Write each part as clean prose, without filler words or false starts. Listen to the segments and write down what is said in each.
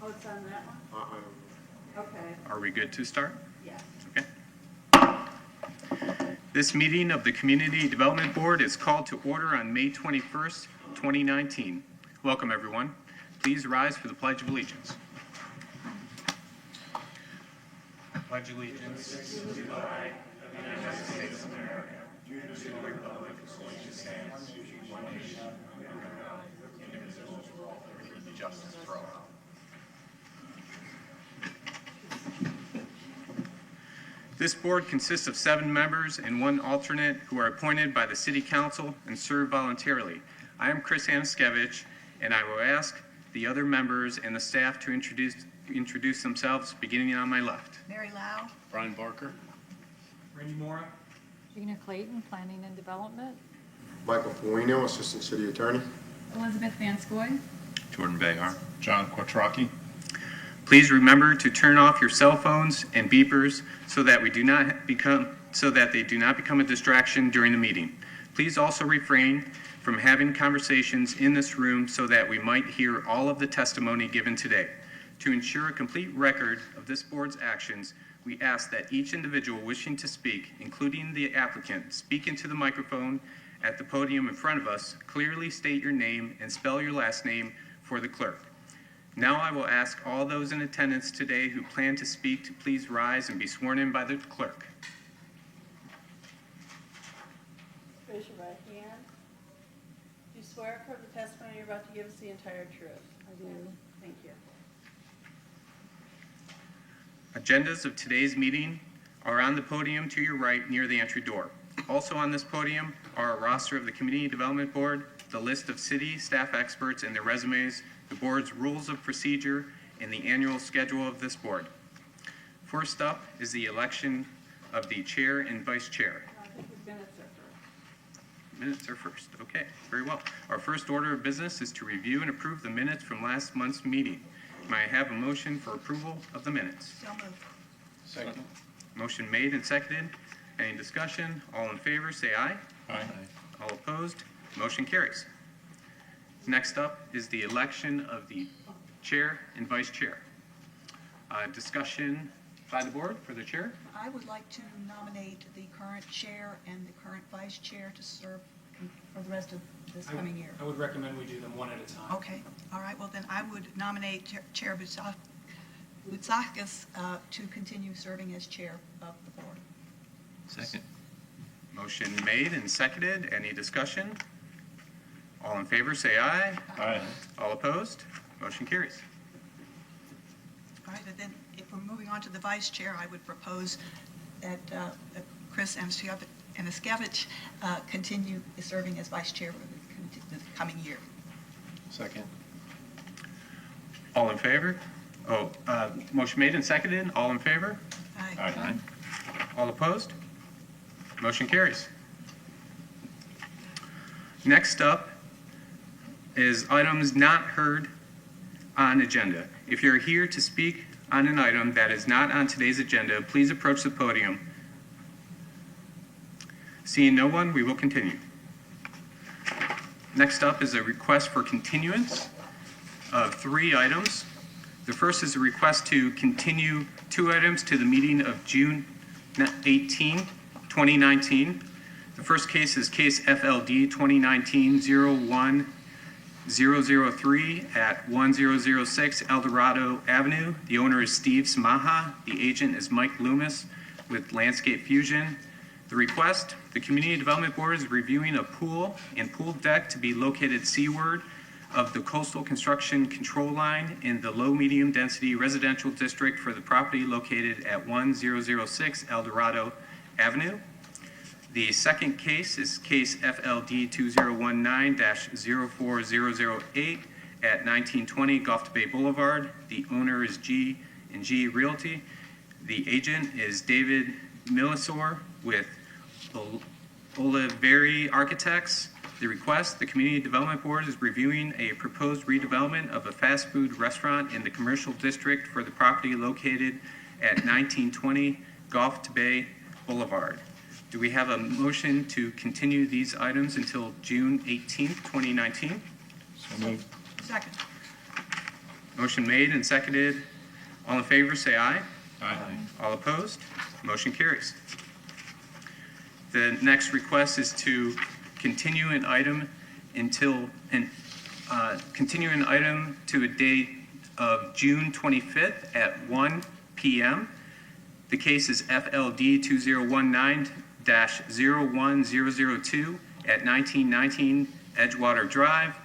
Oh, it's on that one? Okay, Are we good to start? yes. Okay. This meeting of the Community Development Board is called to order on May 21st, 2019. Welcome, everyone. Please rise for the Pledge of Allegiance. I pledge allegiance to the flag of the United States of America, and to the republic for which it stands, one nation, under God, indivisible, with justice for all. This board consists of 7 members and 1 alternate who are appointed by the City Council and serve voluntarily. I am Chris Anaskevich, and I will ask the other members and the staff to introduce themselves, beginning on my left. Mary Lau. Brian Barker. Randy Mora. Gina Clayton, Planning and Development. Michael Polino, Assistant City Attorney. Elizabeth Vanscoy. Jordan Bayar. John Quattrocchi. Please remember to turn off your cell phones and beepers so that they do not become a distraction during the meeting. Please also refrain from having conversations in this room so that we might hear all of the testimony given today. To ensure a complete record of this board's actions, we ask that each individual wishing to speak, including the applicant, speak into the microphone at the podium in front of us, clearly state your name and spell your last name for the clerk. Now I will ask all those in attendance today who plan to speak to please rise and be sworn in by the clerk. Raise your right hand. Do you swear for the testimony you're about to give us the entire truth? I do. Thank you. Agendas of today's meeting are on the podium to your right near the entry door. Also on this podium are a roster of the Community Development Board, the list of city staff experts and their resumes, the board's rules of procedure, and the annual schedule of this board. First up is the election of the chair and vice chair. I think the minutes are first. Minutes are first. Okay, very well. Our first order of business is to review and approve the minutes from last month's meeting. May I have a motion for approval of the minutes? So moved. Second. Motion made and seconded. Any discussion? All in favor, say aye. Aye. All opposed? Motion carries. Next up is the election of the chair and vice chair. Discussion by the board for the chair. I would like to nominate the current chair and the current vice chair to serve for the rest of this coming year. I would recommend we do them one at a time. Okay, all right, well then I would nominate Chair Boutsakis to continue serving as chair of the board. Second. Motion made and seconded. Any discussion? All in favor, say aye. Aye. All opposed? Motion carries. All right, and then if we're moving on to the vice chair, I would propose that Chris Anaskevich continue serving as vice chair for the coming year. Second. All in favor? Motion made and seconded. All in favor? Aye. Aye. All opposed? Motion carries. Next up is items not heard on agenda. If you're here to speak on an item that is not on today's agenda, please approach the podium. Seeing no one, we will continue. Next up is a request for continuance of 3 items. The first is a request to continue 2 items to the meeting of June 18, 2019. The first case is case FLD 2019-01-003 at 1006 Eldorado Avenue. The owner is Steve Samaha. The agent is Mike Loomis with Landscape Fusion. The request, the Community Development Board is reviewing a pool and pool deck to be located seaward of the coastal construction control line in the low-medium density residential district for the property located at 1006 Eldorado Avenue. The second case is case FLD 2019-04008 at 1920 Gulf to Bay Boulevard. The owner is G&G Realty. The agent is David Millisor with Oliveri Architects. The request, the Community Development Board is reviewing a proposed redevelopment of a fast food restaurant in the commercial district for the property located at 1920 Gulf to Bay Boulevard. Do we have a motion to continue these items until June 18th, 2019? So moved. Second. Motion made and seconded. All in favor, say aye. Aye. All opposed? Motion carries. The next request is to continue an item continue an item to a date of June 25th at 1 p.m. The case is FLD 2019-01002 at 1919 Edgewater Drive,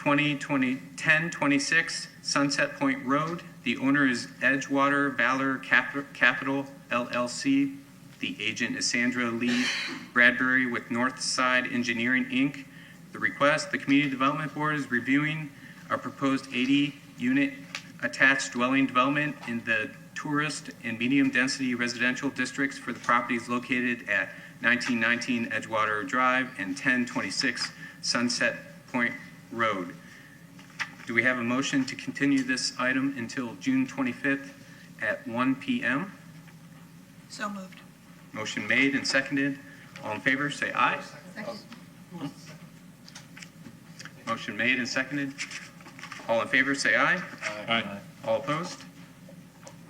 1026 Sunset Point Road. The owner is Edgewater Valor Capital LLC. The agent is Sandra Lee Bradbury with Northside Engineering, Inc. The request, the Community Development Board is reviewing a proposed 80-unit attached dwelling development in the tourist and medium-density residential districts for the properties located at 1919 Edgewater Drive and 1026 Sunset Point Road. Do we have a motion to continue this item until June 25th at 1 p.m.? So moved. Motion made and seconded. All in favor, say aye. Second. Motion made and seconded. All in favor, say aye. Aye. All opposed?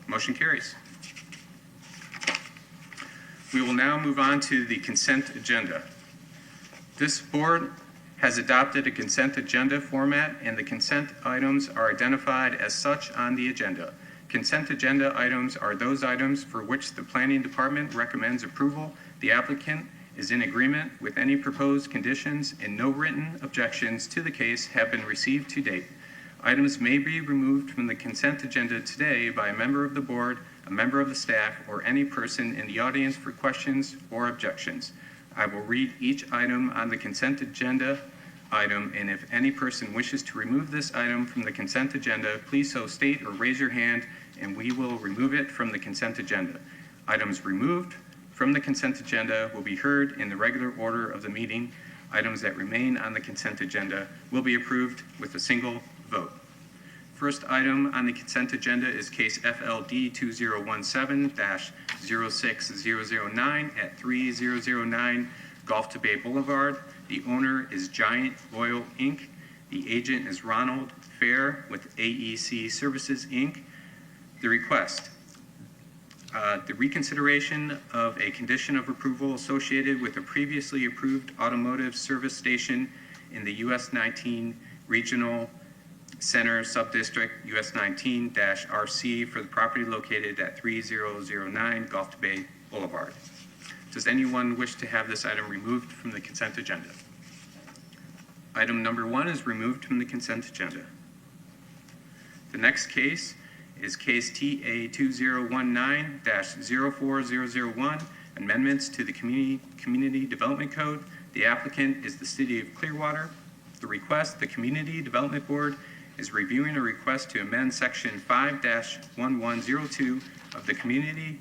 Motion carries. We will now move on to the consent agenda. This board has adopted a consent agenda format, and the consent items are identified as such on the agenda. Consent agenda items are those items for which the planning department recommends approval. The applicant is in agreement with any proposed conditions, and no written objections to the case have been received to date. Items may be removed from the consent agenda today by a member of the board, a member of the staff, or any person in the audience for questions or objections. I will read each item on the consent agenda item, and if any person wishes to remove this item from the consent agenda, please so state or raise your hand, and we will remove it from the consent agenda. Items removed from the consent agenda will be heard in the regular order of the meeting. Items that remain on the consent agenda will be approved with a single vote. First item on the consent agenda is case FLD 2017-06009 at 3009 Gulf to Bay Boulevard. The owner is Giant Oil, Inc. The agent is Ronald Fair with AEC Services, Inc. The request, the reconsideration of a condition of approval associated with a previously approved automotive service station in the US 19 Regional Center Subdistrict, US 19-RC, for the property located at 3009 Gulf to Bay Boulevard. Does anyone wish to have this item removed from the consent agenda? Item number 1 is removed from the consent agenda. The next case is case TA 2019-04001, amendments to the Community Development Code. The applicant is the City of Clearwater. The request, the Community Development Board is reviewing a request to amend Section 5-1102 of the Community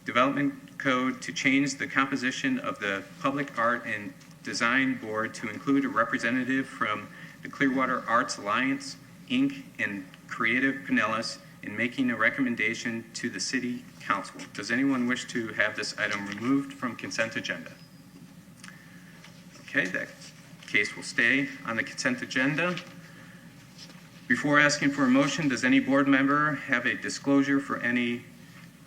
Development Code to change the composition of the Public Art and Design Board to include a representative from the Clearwater Arts Alliance, Inc. and Creative Pinellas in making a recommendation to the City Council. Does anyone wish to have this item removed from consent agenda? Okay, that case will stay on the consent agenda. Before asking for a motion, does any board member have a disclosure for any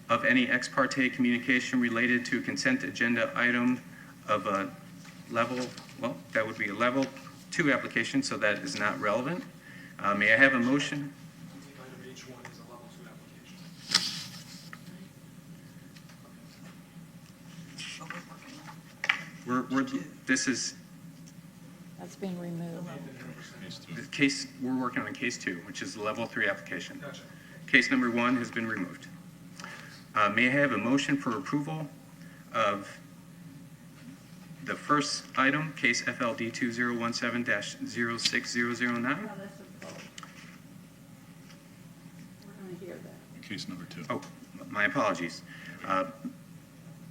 ex parte communication related to a consent agenda item of a level, well, that would be a level 2 application, so that is not relevant. May I have a motion? Item H1 is a level 2 application. But we're working on it. This is That's being removed. the case, we're working on case 2, which is the level 3 application. Gotcha. Case number 1 has been removed. May I have a motion for approval of the first item, case FLD 2017-06009? No, that's a vote. We're going to hear that. Case number 2. Oh, my apologies.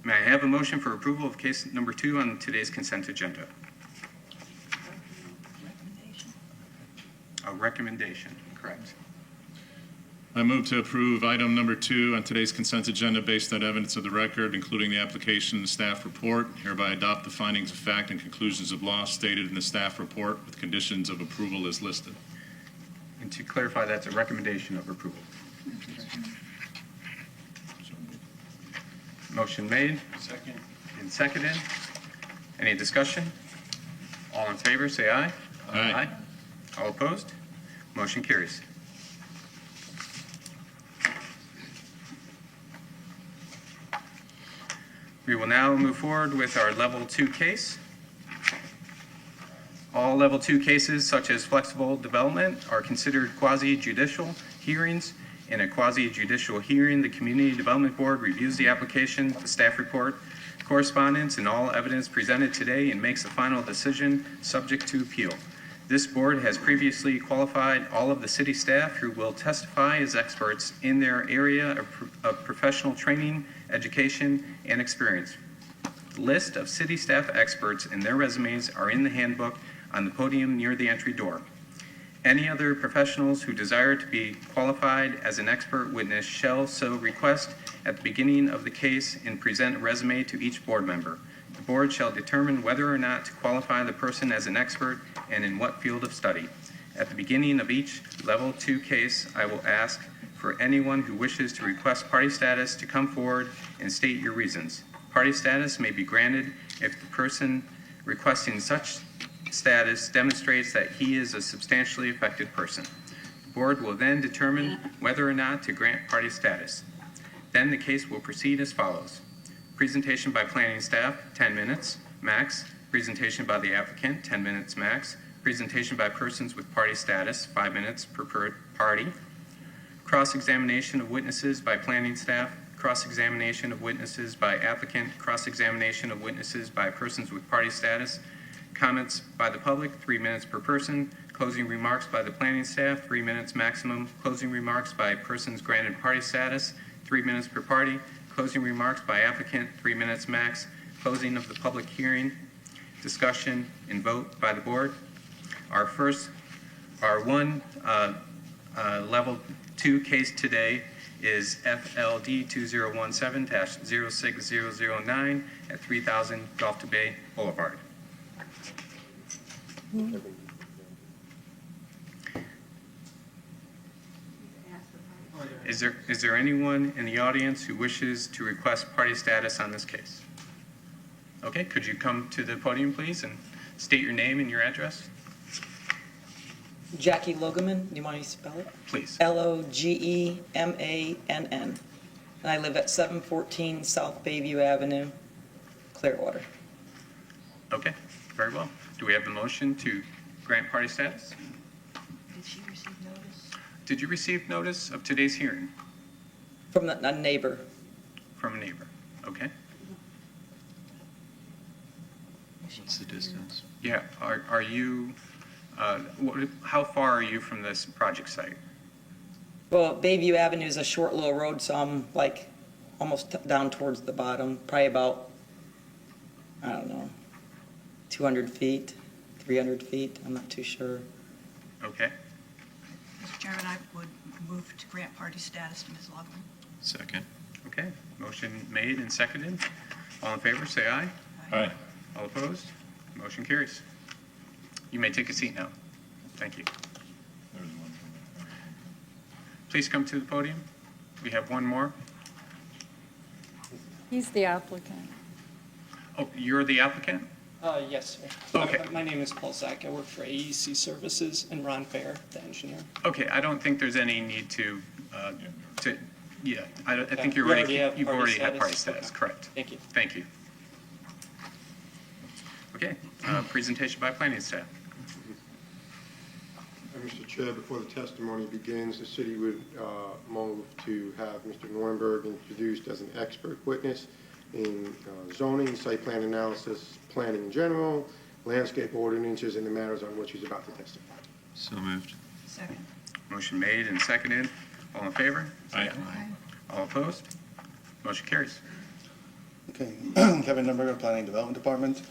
May I have a motion for approval of case number 2 on today's consent agenda? Recommendation. A recommendation, correct. I move to approve item number 2 on today's consent agenda based on evidence of the record, including the application and staff report. Hereby adopt the findings of fact and conclusions of law stated in the staff report with conditions of approval as listed. And to clarify, that's a recommendation of approval. Motion made. Second. And seconded. Any discussion? All in favor, say aye. Aye. All opposed? Motion carries. We will now move forward with our Level 2 case. All Level 2 cases, such as flexible development, are considered quasi-judicial hearings. In a quasi-judicial hearing, the Community Development Board reviews the application, the staff report, correspondence, and all evidence presented today and makes a final decision subject to appeal. This board has previously qualified all of the city staff who will testify as experts in their area of professional training, education, and experience. The list of city staff experts and their resumes are in the handbook on the podium near the entry door. Any other professionals who desire to be qualified as an expert witness shall so request at the beginning of the case and present a resume to each board member. The board shall determine whether or not to qualify the person as an expert and in what field of study. At the beginning of each Level 2 case, I will ask for anyone who wishes to request party status to come forward and state your reasons. Party status may be granted if the person requesting such status demonstrates that he is a substantially affected person. The board will then determine whether or not to grant party status. Then the case will proceed as follows. Presentation by planning staff, 10 minutes max. Presentation by the applicant, 10 minutes max. Presentation by persons with party status, 5 minutes per party. Cross-examination of witnesses by planning staff. Cross-examination of witnesses by applicant. Cross-examination of witnesses by persons with party status. Comments by the public, 3 minutes per person. Closing remarks by the planning staff, 3 minutes maximum. Closing remarks by persons granted party status, 3 minutes per party. Closing remarks by applicant, 3 minutes max. Closing of the public hearing, discussion, and vote by the board. Our one Level 2 case today is FLD 2017-06009 at 3000 Gulf to Bay Boulevard. Is there anyone in the audience who wishes to request party status on this case? Okay, could you come to the podium, please, and state your name and your address? Jackie Logeman, do you want me to spell it? Please. Logemann. And I live at 714 South Bayview Avenue, Clearwater. Okay, very well. Do we have the motion to grant party status? Did she receive notice? Did you receive notice of today's hearing From a neighbor. from a neighbor? Okay. What's the distance? Yeah, are you, how far are you from this project site? Well, Bayview Avenue is a short little road, so I'm like almost down towards the bottom, probably about, I don't know, 200 feet, 300 feet, I'm not too sure. Okay, Mr. Chairman, I would move to grant party status to Ms. Loveland. Second. okay. Motion made and seconded. All in favor, say aye. Aye. All opposed? Motion carries. You may take a seat now. Thank you. Please come to the podium. We have one more. He's the applicant. Oh, you're the applicant? Yes, sir. Okay. My name is Paul Zach. I work for AEC Services and Ron Fair, the engineer. Okay, I don't think there's any need to, yeah, I think You already have you've party already had party status? status, Okay. correct. Thank you. Thank you. Okay, presentation by planning staff. Mr. Chair, before the testimony begins, the city would move to have Mr. Nornberg introduced as an expert witness in zoning, site plan analysis, planning in general, landscape ordinances, and the matters on which he's about to testify. So moved. Second. Motion made and seconded. All in favor? Aye. All opposed? Motion carries. Okay, Kevin Nuremberg, Planning Development Department.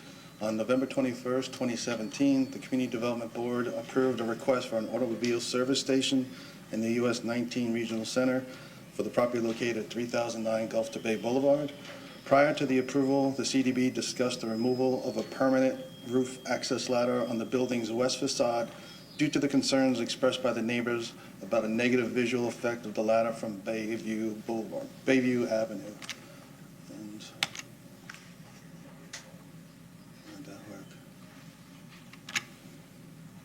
On November 21st, 2017, the Community Development Board approved a request for an automobile service station in the US 19 Regional Center for the property located at 3009 Gulf to Bay Boulevard. Prior to the approval, the CDB discussed the removal of a permanent roof access ladder on the building's west facade due to the concerns expressed by the neighbors about a negative visual effect of the ladder from Bayview Avenue. And how'd that work?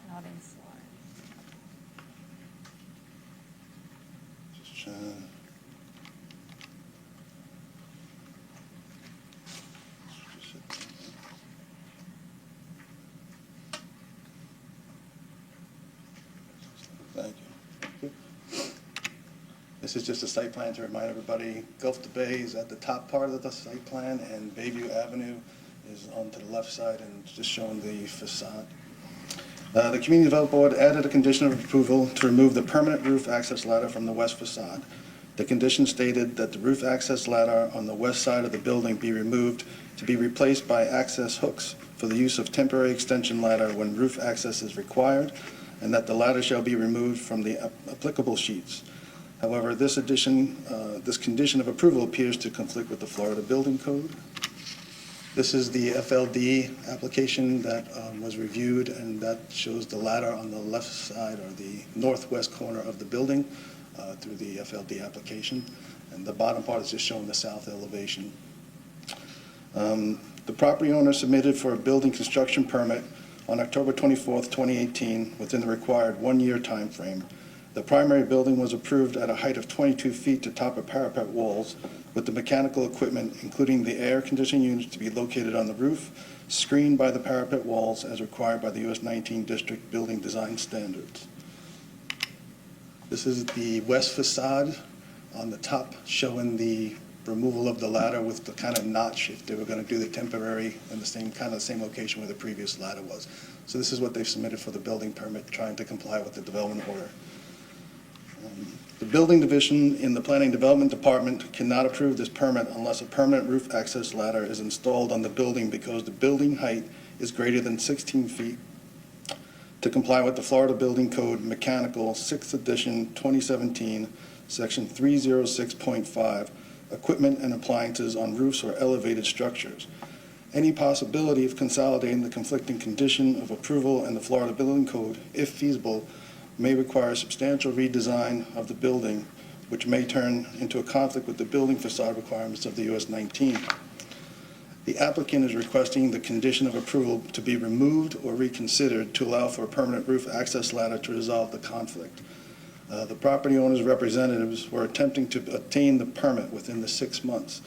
Not in slide. Just trying. Thank you. This is just a site plan to remind everybody, Gulf to Bay is at the top part of the site plan, and Bayview Avenue is on to the left side, and it's just showing the facade. The Community Development Board added a condition of approval to remove the permanent roof access ladder from the west facade. The condition stated that the roof access ladder on the west side of the building be removed to be replaced by access hooks for the use of temporary extension ladder when roof access is required, and that the ladder shall be removed from the applicable sheets. However, this condition of approval appears to conflict with the Florida Building Code. This is the FLD application that was reviewed, and that shows the ladder on the left side or the northwest corner of the building through the FLD application. And the bottom part is just showing the south elevation. The property owner submitted for a building construction permit on October 24th, 2018, within the required one-year time frame. The primary building was approved at a height of 22 feet to top of parapet walls, with the mechanical equipment, including the air conditioning units, to be located on the roof, screened by the parapet walls as required by the US 19 District Building Design Standards. This is the west facade on the top, showing the removal of the ladder with the kind of notch if they were going to do the temporary in the same location where the previous ladder was. So this is what they've submitted for the building permit, trying to comply with the development order. The building division in the Planning Development Department cannot approve this permit unless a permanent roof access ladder is installed on the building because the building height is greater than 16 feet to comply with the Florida Building Code Mechanical 6th edition 2017, section 306.5, equipment and appliances on roofs or elevated structures. Any possibility of consolidating the conflicting condition of approval and the Florida Building Code, if feasible, may require substantial redesign of the building, which may turn into a conflict with the building facade requirements of the US 19. The applicant is requesting the condition of approval to be removed or reconsidered to allow for a permanent roof access ladder to resolve the conflict. The property owner's representatives were attempting to obtain the permit within the 6 months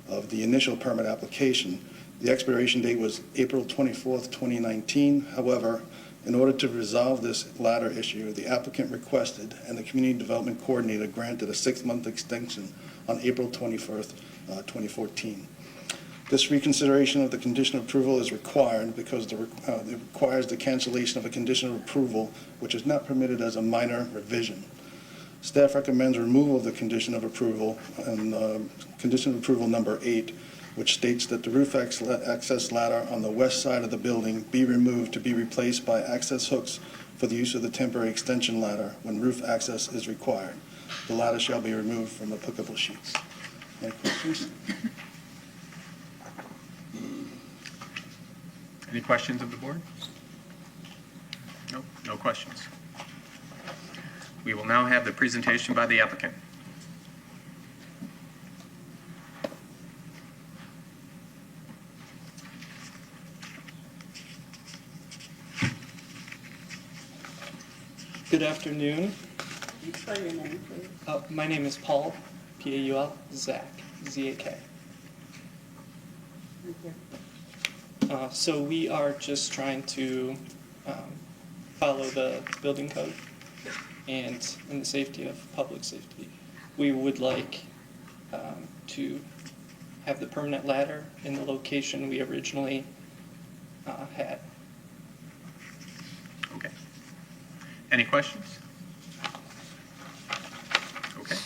of the initial permit application. The expiration date was April 24th, 2019. However, in order to resolve this ladder issue, the applicant requested and the Community Development Coordinator granted a 6-month extension on April 21st, 2014. This reconsideration of the condition of approval is required because it requires the cancellation of a condition of approval which is not permitted as a minor revision. Staff recommends removal of the condition of approval and condition of approval number 8, which states that the roof access ladder on the west side of the building be removed to be replaced by access hooks for the use of the temporary extension ladder when roof access is required. The ladder shall be removed from applicable sheets. Any questions? Any questions of the board? Nope, no questions. We will now have the presentation by the applicant. Good afternoon. Can you spell your name, please? My name is Paul, P-A-U-L, Zach, Z-A-K. Thank you. So we are just trying to follow the building code and in the safety of public safety. We would like to have the permanent ladder in the location we originally had. Okay. Any questions? Okay.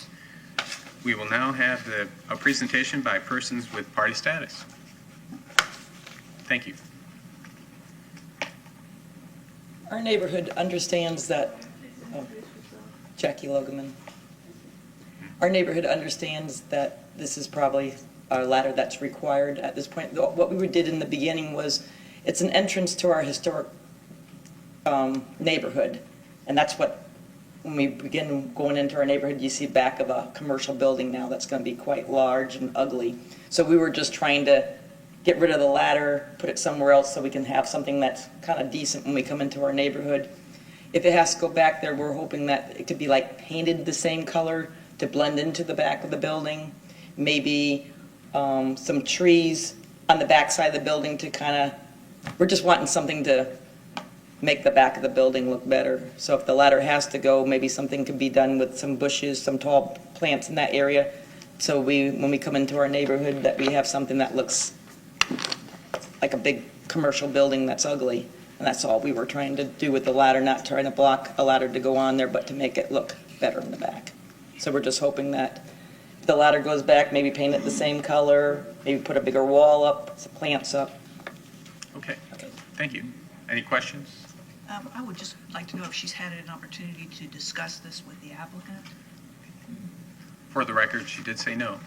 We will now have a presentation by persons with party status. Thank you. Our neighborhood understands that, Jackie Logeman. Our neighborhood understands that this is probably a ladder that's required at this point. What we did in the beginning was, it's an entrance to our historic neighborhood. And that's what, when we begin going into our neighborhood, you see back of a commercial building now that's going to be quite large and ugly. So we were just trying to get rid of the ladder, put it somewhere else so we can have something that's kind of decent when we come into our neighborhood. If it has to go back there, we're hoping that it could be like painted the same color to blend into the back of the building. Maybe some trees on the back side of the building to kind of, we're just wanting something to make the back of the building look better. So if the ladder has to go, maybe something could be done with some bushes, some tall plants in that area. So when we come into our neighborhood, that we have something that looks like a big commercial building that's ugly. And that's all we were trying to do with the ladder, not trying to block a ladder to go on there, but to make it look better in the back. So we're just hoping that if the ladder goes back, maybe paint it the same color, maybe put a bigger wall up, some plants up. Okay, thank you. Any questions? I would just like to know if she's had an opportunity to discuss this with the applicant. For the record, she did say no.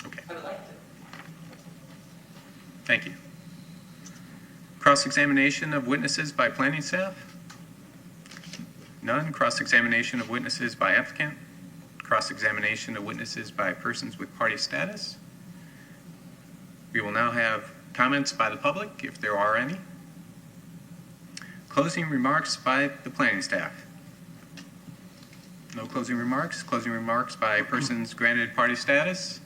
Okay, I would like to. thank you. Cross-examination of witnesses by planning staff? None. Cross-examination of witnesses by applicant? Cross-examination of witnesses by persons with party status? We will now have comments by the public, if there are any. Closing remarks by the planning staff? No closing remarks. Closing remarks by persons granted party status?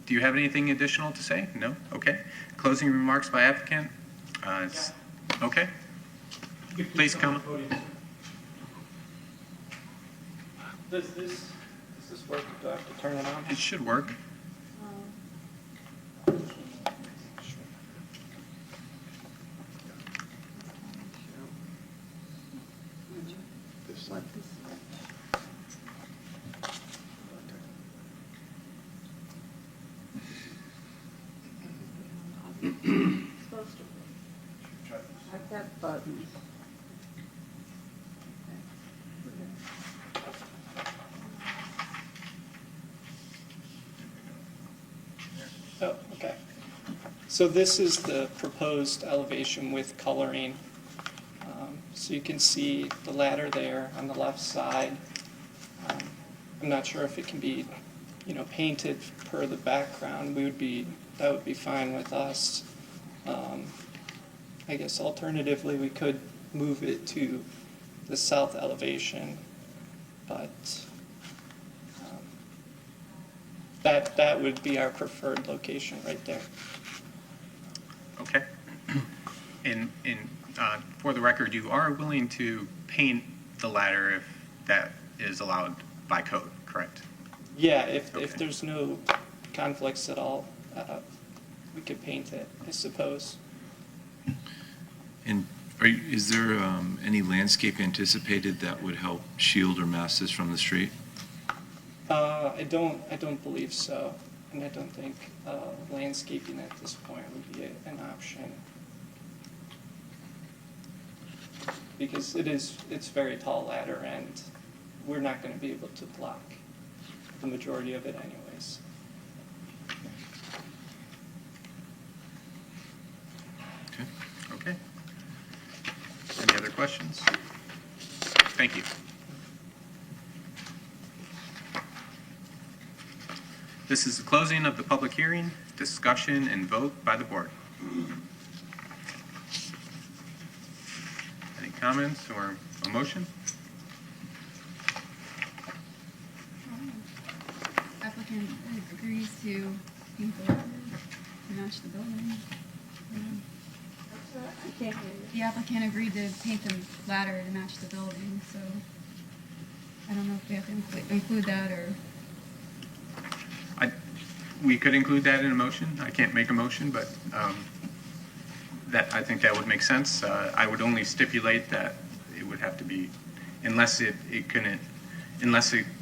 Do you have anything additional to say? No? Okay. Closing remarks by applicant? Okay. Please come. Does this work? Do I have to turn it on? It should work. Supposed to be. I've got buttons. Oh, okay. So this is the proposed elevation with coloring. So you can see the ladder there on the left side. I'm not sure if it can be, painted per the background. That would be fine with us. I guess alternatively, we could move it to the south elevation, but that would be our preferred location right there. Okay. And for the record, you are willing to paint the ladder if that is allowed by code, correct? Yeah, if Okay. there's no conflicts at all, we could paint it, I suppose. And is there any landscape anticipated that would help shield or mask this from the street? I don't believe so, and I don't think landscaping at this point would be an option. Because it's very tall ladder, and we're not going to be able to block the majority of it anyways. Okay. Any other questions? Thank you. This is the closing of the public hearing, discussion, and vote by the board. Any comments or a motion? Applicant agrees to paint the ladder to match the building. I can't hear you. The applicant agreed to paint the ladder to match the building, so I don't know if we have to include that or. We could include that in a motion. I can't make a motion, but I think that would make sense. I would only stipulate that it would have to be, unless it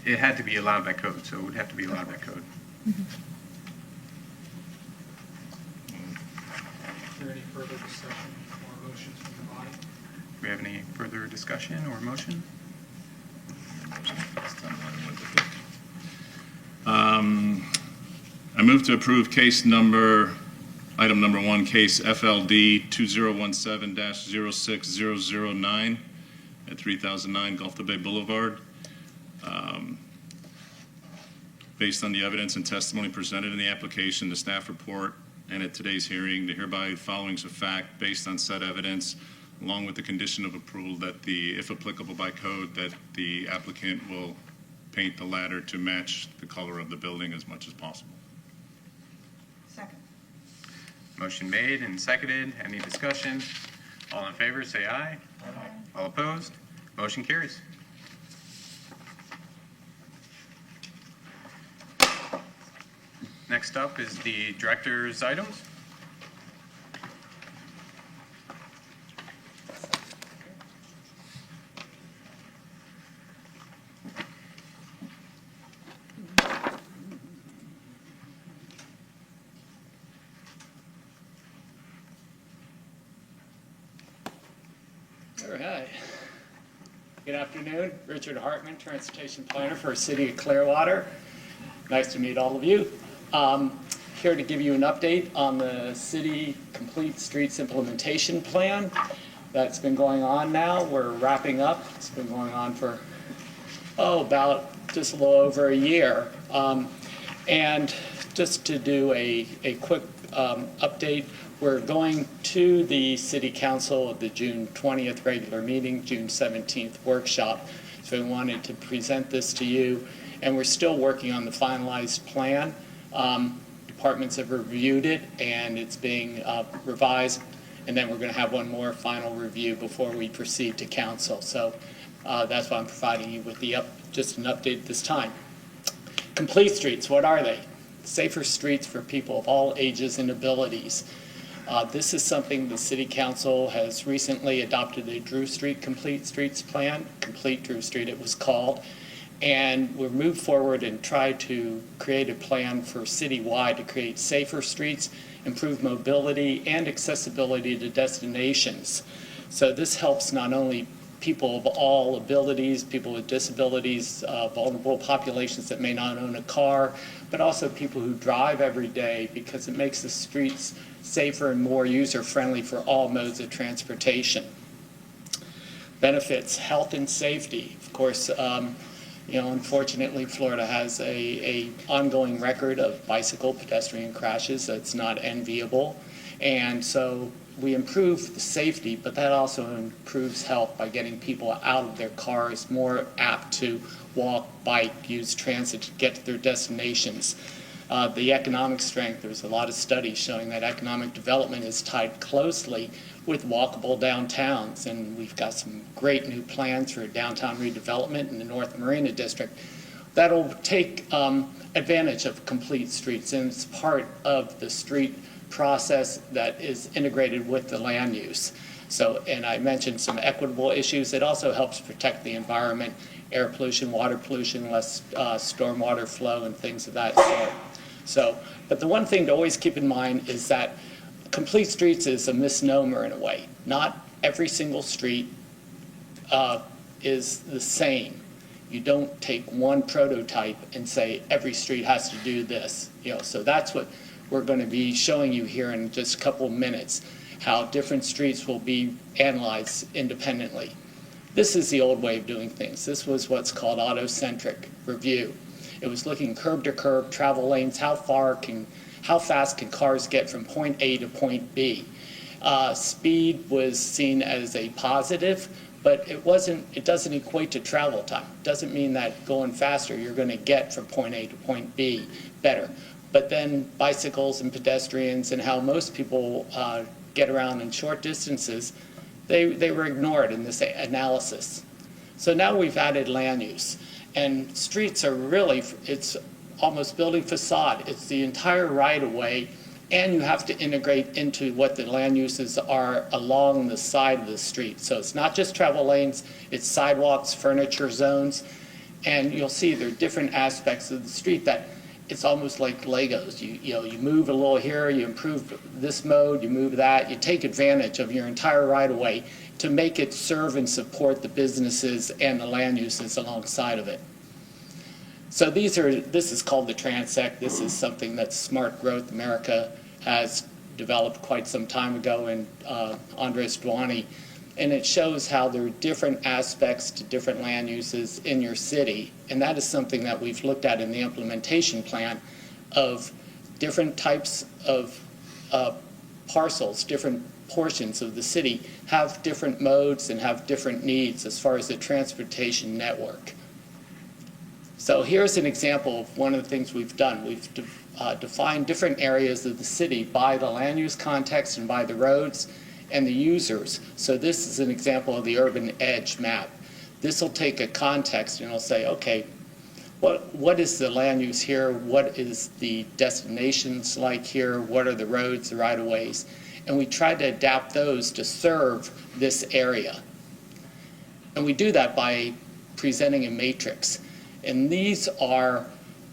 had to be allowed by code, so it would have to be allowed by code. Is there any further discussion or motions from the body? Do we have any further discussion or motion? I move to approve item number 1, case FLD 2017-06009, at 3009 Gulf to Bay Boulevard. Based on the evidence and testimony presented in the application, the staff report, and at today's hearing, the hereby findings of fact based on said evidence, along with the condition of approval that if applicable by code, that the applicant will paint the ladder to match the color of the building as much as possible. Second. Motion made and seconded. Any discussion? All in favor, say aye. Aye. All opposed? Motion carries. Next up is the director's items. All right. Good afternoon. Richard Hartman, Transportation Planner for City of Clearwater. Nice to meet all of you. Here to give you an update on the City Complete Streets Implementation Plan that's been going on now. We're wrapping up. It's been going on for, about just a little over a year. And just to do a quick update, we're going to the City Council of the June 20th regular meeting, June 17th workshop. So we wanted to present this to you. And we're still working on the finalized plan. Departments have reviewed it, and it's being revised. And then we're going to have one more final review before we proceed to council. So that's why I'm providing you with just an update this time. Complete streets, what are they? Safer streets for people of all ages and abilities. This is something the City Council has recently adopted a Drew Street Complete Streets Plan, Complete Drew Street it was called, and we'll move forward and try to create a plan for citywide to create safer streets, improve mobility and accessibility to destinations. So this helps not only people of all abilities, people with disabilities, vulnerable populations that may not own a car, but also people who drive every day, because it makes the streets safer and more user-friendly for all modes of transportation. Benefits, health and safety. Of course, unfortunately, Florida has a ongoing record of bicycle pedestrian crashes that's not enviable. And so we improve the safety, but that also improves health by getting people out of their cars, more apt to walk, bike, use transit to get to their destinations. The economic strength, there's a lot of studies showing that economic development is tied closely with walkable downtowns, and we've got some great new plans for downtown redevelopment in the North Marina District that'll take advantage of complete streets, and it's part of the street process that is integrated with the land use. So, and I mentioned some equitable issues. It also helps protect the environment, air pollution, water pollution, less stormwater flow and things of that sort. So, but the one thing to always keep in mind is that complete streets is a misnomer in a way. Not every single street is the same. You don't take one prototype and say every street has to do this. So that's what we're going to be showing you here in just a couple of minutes, how different streets will be analyzed independently. This is the old way of doing things. This was what's called auto-centric review. It was looking curb to curb, travel lanes, how fast can cars get from point A to point B. Speed was seen as a positive, but it doesn't equate to travel time. It doesn't mean that going faster you're going to get from point A to point B better. But then bicycles and pedestrians and how most people get around in short distances, they were ignored in this analysis. So now we've added land use. And streets are really, it's almost building facade. It's the entire right-of-way, and you have to integrate into what the land uses are along the side of the street. So it's not just travel lanes, it's sidewalks, furniture zones, and you'll see there are different aspects of the street that it's almost like Legos. You move a little here, you improve this mode, you move that, you take advantage of your entire right-of-way to make it serve and support the businesses and the land uses alongside of it. So this is called the Transect. This is something that Smart Growth America has developed quite some time ago, and Andres Duani and it shows how there are different aspects to different land uses in your city. And that is something that we've looked at in the implementation plan of different types of parcels, different portions of the city have different modes and have different needs as far as the transportation network. So here's an example of one of the things we've done. We've defined different areas of the city by the land use context and by the roads and the users. So this is an example of the urban edge map. This will take a context and it'll say, okay, what is the land use here? What is the destinations like here? What are the roads, the right-of-ways? And we try to adapt those to serve this area. And we do that by presenting a matrix. And these are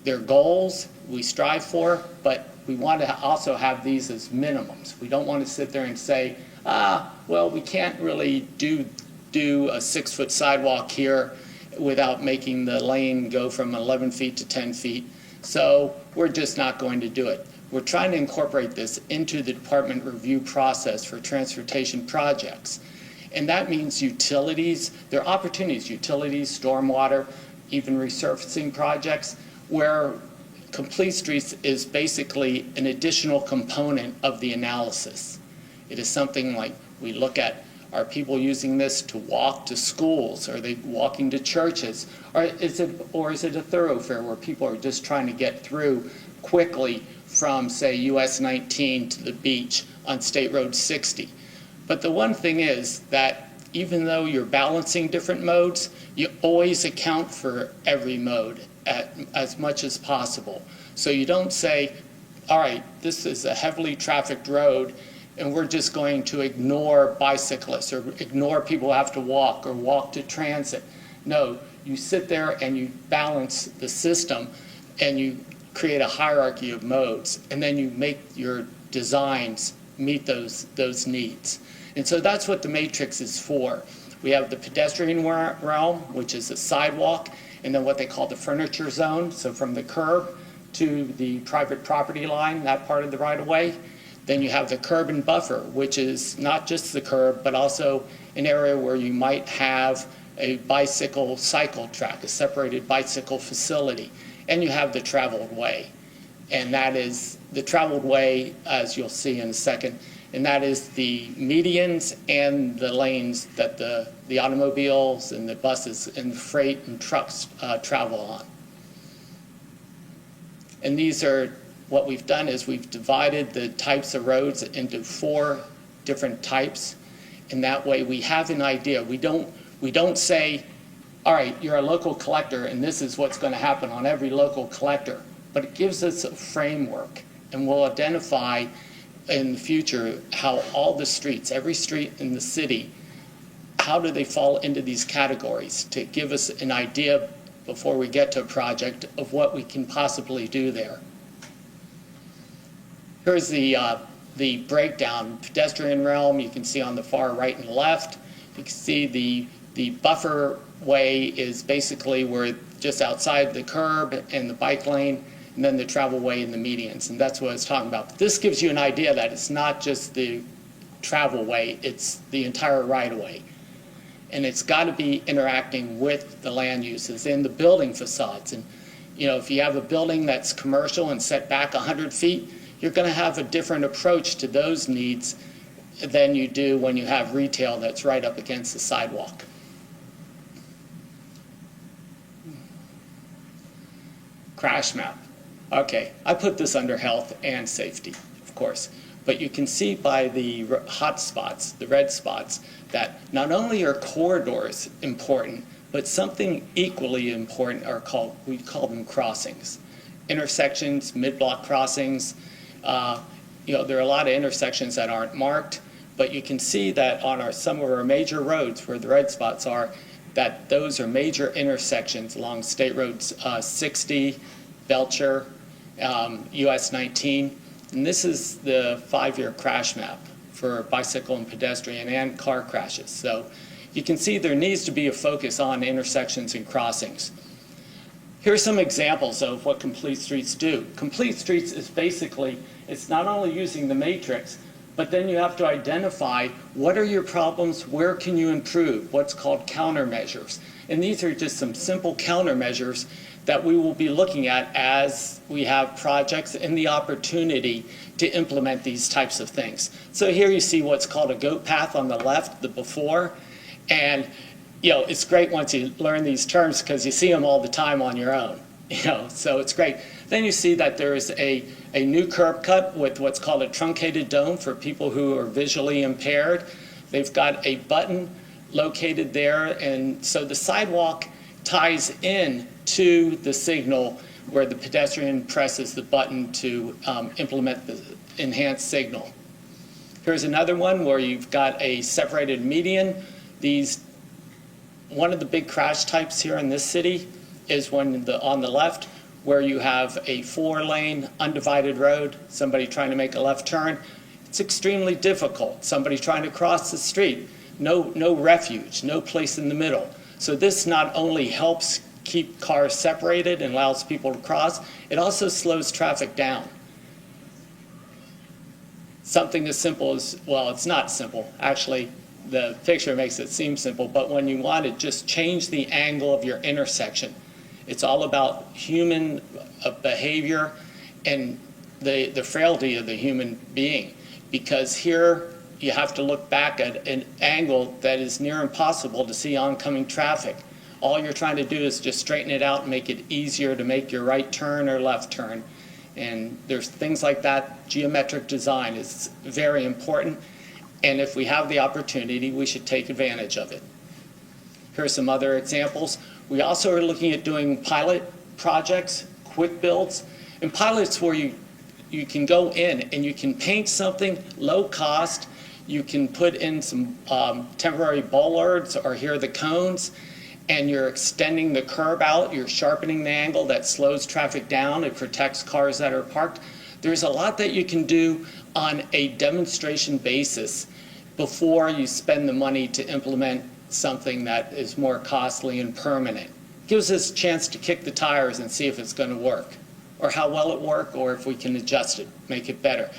their goals we strive for, but we want to also have these as minimums. We don't want to sit there and say, well, we can't really do a 6-foot sidewalk here without making the lane go from 11 feet to 10 feet. So we're just not going to do it. We're trying to incorporate this into the department review process for transportation projects. And that means utilities, there are opportunities, utilities, stormwater, even resurfacing projects, where complete streets is basically an additional component of the analysis. It is something like we look at, are people using this to walk to schools? Are they walking to churches? Or is it a thoroughfare where people are just trying to get through quickly from, say, US 19 to the beach on State Road 60? But the one thing is that even though you're balancing different modes, you always account for every mode as much as possible. So you don't say, all right, this is a heavily trafficked road, and we're just going to ignore bicyclists or ignore people who have to walk or walk to transit. No, you sit there and you balance the system and you create a hierarchy of modes, and then you make your designs meet those needs. And so that's what the matrix is for. We have the pedestrian realm, which is a sidewalk, and then what they call the furniture zone, so from the curb to the private property line, that part of the right-of-way. Then you have the curb and buffer, which is not just the curb, but also an area where you might have a bicycle cycle track, a separated bicycle facility. And you have the traveled way. And that is the traveled way, as you'll see in a second, and that is the medians and the lanes that the automobiles and the buses and the freight and trucks travel on. And these are, what we've done is we've divided the types of roads into 4 different types, and that way we have an idea. We don't say, all right, you're a local collector and this is what's going to happen on every local collector, but it gives us a framework, and we'll identify in the future how all the streets, every street in the city, how do they fall into these categories to give us an idea before we get to a project of what we can possibly do there. Here's the breakdown. Pedestrian realm, you can see on the far right and left. You can see the buffer way is basically where just outside the curb and the bike lane, and then the travel way and the medians, and that's what I was talking about. But this gives you an idea that it's not just the travel way, it's the entire right-of-way. And it's got to be interacting with the land uses and the building facades. And if you have a building that's commercial and set back 100 feet, you're going to have a different approach to those needs than you do when you have retail that's right up against the sidewalk. Crash map. Okay, I put this under health and safety, of course. But you can see by the hot spots, the red spots, that not only are corridors important, but something equally important we call them crossings. Intersections, mid-block crossings. There are a lot of intersections that aren't marked, but you can see that on some of our major roads where the red spots are, that those are major intersections along State Roads 60, Belcher, US 19. And this is the 5-year crash map for bicycle and pedestrian and car crashes. So you can see there needs to be a focus on intersections and crossings. Here's some examples of what Complete Streets do. Complete Streets is basically, it's not only using the matrix, But then you have to identify what are your problems, where can you improve, what's called countermeasures. And these are just some simple countermeasures that we will be looking at as we have projects and the opportunity to implement these types of things. So here you see what's called a goat path on the left, the before. And it's great once you learn these terms because you see them all the time on your own. So it's great. Then you see that there is a new curb cut with what's called a truncated dome for people who are visually impaired. They've got a button located there, and so the sidewalk ties in to the signal where the pedestrian presses the button to implement the enhanced signal. Here's another one where you've got a separated median. One of the big crash types here in this city is on the left, where you have a 4-lane undivided road, somebody trying to make a left turn. It's extremely difficult. Somebody trying to cross the street, no refuge, no place in the middle. So this not only helps keep cars separated and allows people to cross, it also slows traffic down. Something as simple as, well, it's not simple. Actually, the picture makes it seem simple, but when you want to just change the angle of your intersection, it's all about human behavior and the frailty of the human being. Because here you have to look back at an angle that is near impossible to see oncoming traffic. All you're trying to do is just straighten it out and make it easier to make your right turn or left turn. And there's things like that. Geometric design is very important. And if we have the opportunity, we should take advantage of it. Here are some other examples. We also are looking at doing pilot projects, quick builds, and pilots where you can go in and you can paint something low cost. You can put in some temporary bollards, or here are the cones, and you're extending the curb out. You're sharpening the angle that slows traffic down. It protects cars that are parked. There's a lot that you can do on a demonstration basis before you spend the money to implement something that is more costly and permanent. Gives us a chance to kick the tires and see if it's going to work, or how well it works, or if we can adjust it, make it better.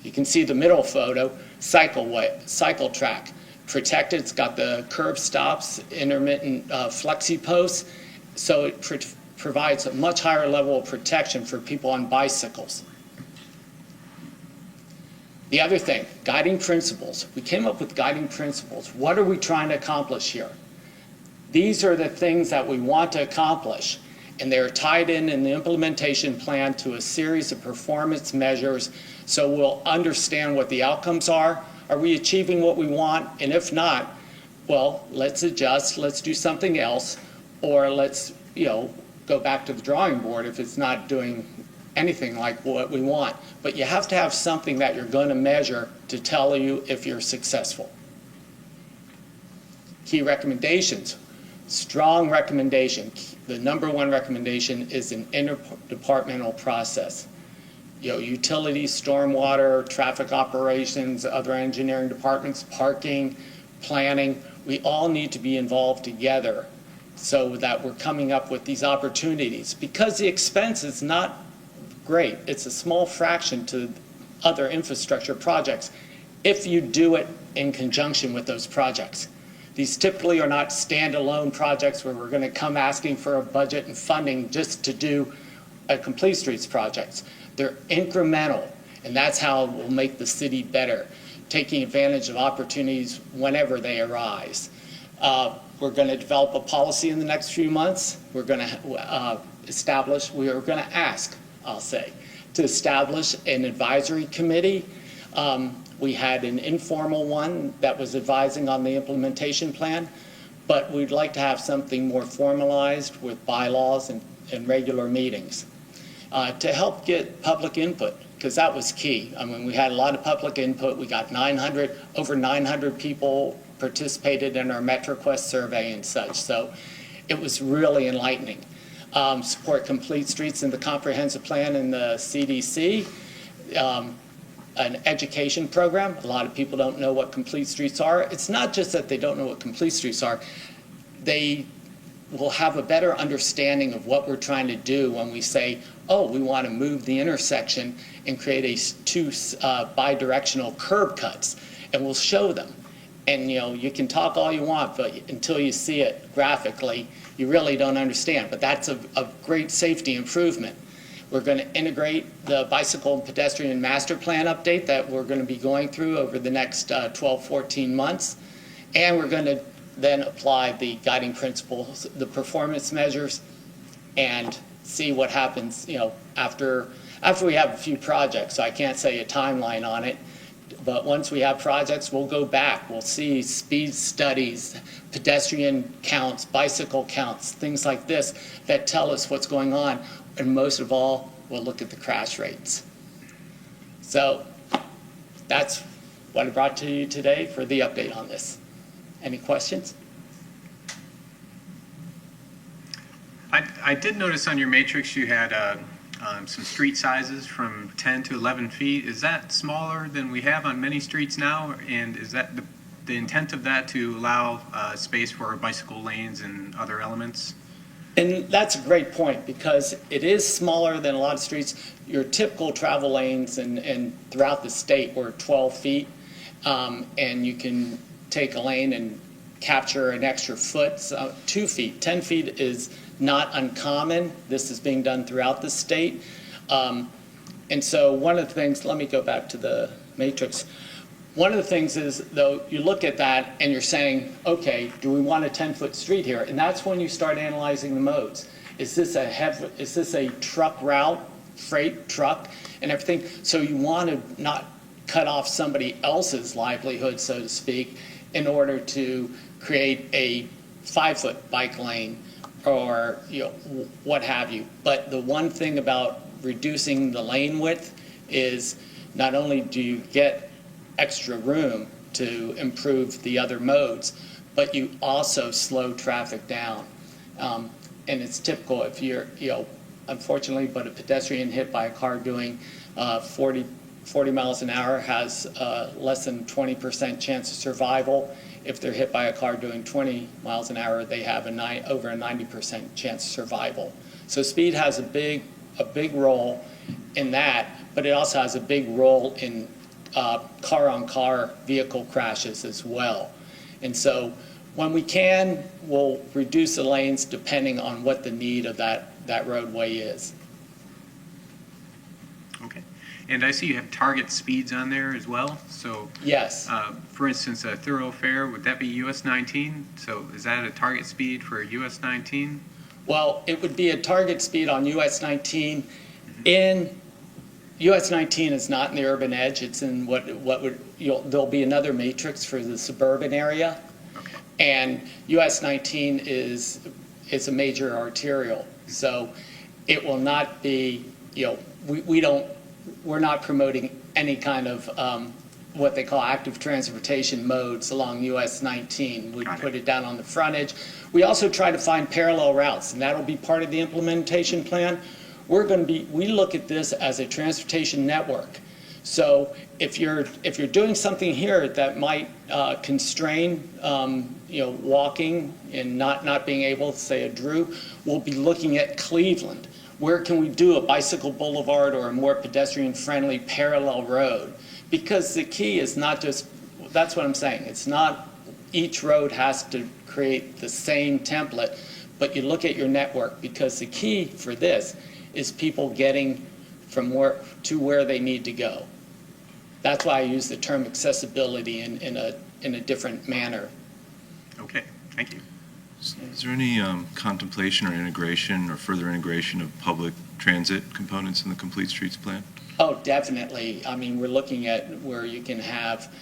You can see the middle photo, cycle track. Protected, it's got the curb stops, intermittent flexi posts, so it provides a much higher level of protection for people on bicycles. The other thing, guiding principles. We came up with guiding principles. What are we trying to accomplish here? These are the things that we want to accomplish, and they're tied in the implementation plan to a series of performance measures, so we'll understand what the outcomes are. Are we achieving what we want? And if not, well, let's adjust, let's do something else, or let's, go back to the drawing board if it's not doing anything like what we want. But you have to have something that you're going to measure to tell you if you're successful. Key recommendations. Strong recommendation. The number one recommendation is an interdepartmental process. Utilities, stormwater, traffic operations, other engineering departments, parking, planning, we all need to be involved together so that we're coming up with these opportunities. Because the expense is not great. It's a small fraction to other infrastructure projects if you do it in conjunction with those projects. These typically are not standalone projects where we're going to come asking for a budget and funding just to do a complete streets projects. They're incremental, and that's how we'll make the city better, taking advantage of opportunities whenever they arise. We're going to develop a policy in the next few months. We're going to to establish an advisory committee. We had an informal one that was advising on the implementation plan, but we'd like to have something more formalized with bylaws and regular meetings to help get public input, because that was key. I mean, we had a lot of public input. We got over 900 people participated in our MetroQuest survey and such, so it was really enlightening. Support complete streets in the comprehensive plan in the CDC. An education program. A lot of people don't know what complete streets are. It's not just that they don't know what complete streets are. They we'll have a better understanding of what we're trying to do when we say, oh, we want to move the intersection and create two bi-directional curb cuts, and we'll show them. And you can talk all you want, but until you see it graphically, you really don't understand. But that's a great safety improvement. We're going to integrate the bicycle and pedestrian master plan update that we're going to be going through over the next 12, 14 months. And we're going to then apply the guiding principles, the performance measures, and see what happens, after we have a few projects. So I can't say a timeline on it. But once we have projects, we'll go back. We'll see speed studies, pedestrian counts, bicycle counts, things like this that tell us what's going on. And most of all, we'll look at the crash rates. So that's what I brought to you today for the update on this. Any questions? I did notice on your matrix you had some street sizes from 10 to 11 feet. Is that smaller than we have on many streets now? And is that the intent of that to allow space for bicycle lanes and other elements? And that's a great point, because it is smaller than a lot of streets. Your typical travel lanes and throughout the state were 12 feet, and you can take a lane and capture an extra foot. So 2 feet, 10 feet is not uncommon. This is being done throughout the state. And so one of the things, let me go back to the matrix. One of the things is, though, you look at that and you're saying, okay, do we want a 10-foot street here? And that's when you start analyzing the modes. Is this a truck route, freight truck and everything? So you want to not cut off somebody else's livelihood, so to speak, in order to create a 5-foot bike lane or what have you. But the one thing about reducing the lane width is not only do you get extra room to improve the other modes, but you also slow traffic down. And it's typical if you're, unfortunately, but a pedestrian hit by a car doing 40 miles an hour has less than 20% chance of survival. If they're hit by a car doing 20 miles an hour, they have over a 90% chance of survival. So speed has a big role in that, but it also has a big role in car-on-car vehicle crashes as well. And so when we can, we'll reduce the lanes depending on what the need of that roadway is. Okay. And I see you have target speeds on there as well. So yes. For instance, a thoroughfare, would that be US 19? So is that a target speed for US 19? Well, it would be a target speed on US 19 in US 19 is not in the urban edge. It's in there'll be another matrix for the suburban area. Okay. And US 19 is a major arterial. So it will not be, we're not promoting any kind of what they call active transportation modes along US 19. We put it down on the frontage. We also try to find parallel routes, and that'll be part of the implementation plan. We look at this as a transportation network. So if you're doing something here that might constrain walking and not being able to say a Drew, we'll be looking at Cleveland. Where can we do a bicycle boulevard or a more pedestrian friendly parallel road? Because the key is not just, that's what I'm saying, it's not each road has to create the same template, but you look at your network, because the key for this is people getting from where they need to go. That's why I use the term accessibility in a different manner. Okay, thank you. Is there any contemplation or integration or further integration of public transit components in the Complete Streets plan? Oh, definitely. I mean, we're looking at where you can have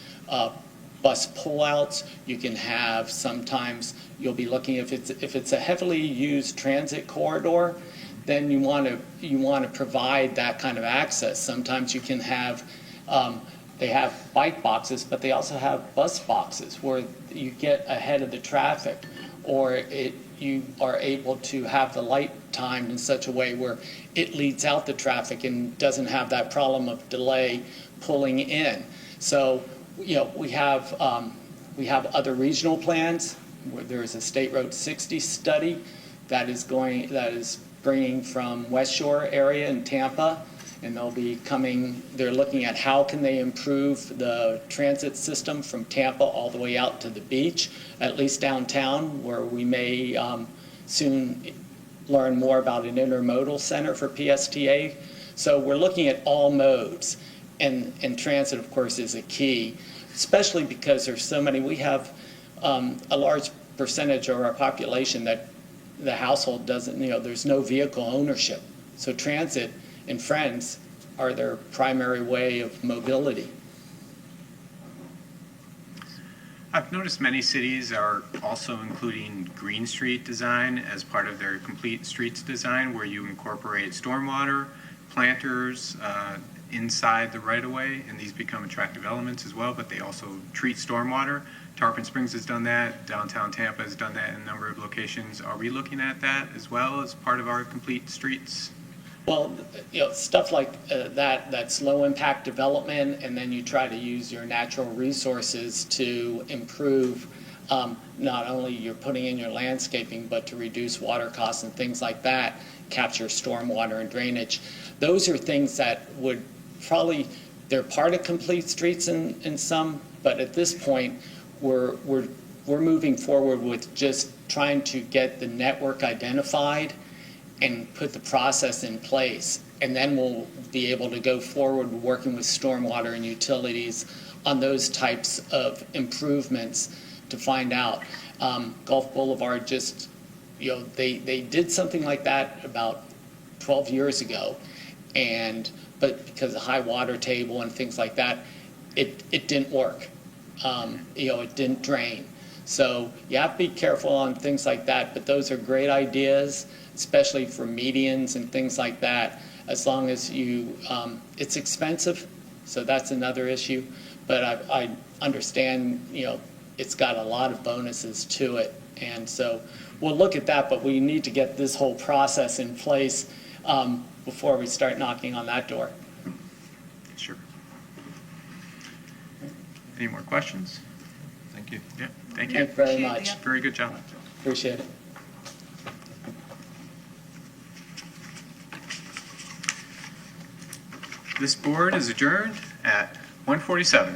bus pullouts. You can have, sometimes you'll be looking, if it's a heavily used transit corridor, then you want to provide that kind of access. Sometimes you can have, they have bike boxes, but they also have bus boxes where you get ahead of the traffic, or you are able to have the light timed in such a way where it leads out the traffic and doesn't have that problem of delay pulling in. So, we have other regional plans where there is a State Road 60 study that is bringing from West Shore area in Tampa, and they're looking at how can they improve the transit system from Tampa all the way out to the beach, at least downtown, where we may soon learn more about an intermodal center for PSTA. So we're looking at all modes, and transit, of course, is a key, especially because there's so many. We have a large percentage of our population that the household doesn't, there's no vehicle ownership. So transit and friends are their primary way of mobility. I've noticed many cities are also including green street design as part of their complete streets design, where you incorporate stormwater, planters inside the right-of-way, and these become attractive elements as well, but they also treat stormwater. Tarpon Springs has done that. Downtown Tampa has done that in a number of locations. Are we looking at that as well as part of our complete streets? Well, stuff like that's low-impact development, and then you try to use your natural resources to improve not only you're putting in your landscaping, but to reduce water costs and things like that, capture stormwater and drainage. Those are things that would probably, they're part of complete streets in some, but at this point, we're moving forward with just trying to get the network identified and put the process in place. And then we'll be able to go forward working with stormwater and utilities on those types of improvements to find out. Gulf Boulevard just, they did something like that about 12 years ago, but because of high water table and things like that, it didn't work. It didn't drain. So you have to be careful on things like that, but those are great ideas, especially for medians and things like that, as long as it's expensive, so that's another issue. But I understand, it's got a lot of bonuses to it. And so we'll look at that, but we need to get this whole process in place before we start knocking on that door. Sure. Any more questions? Thank you. Yeah, thank you. Thank you very much. Very good job. Appreciate it. This board is adjourned at 1:47.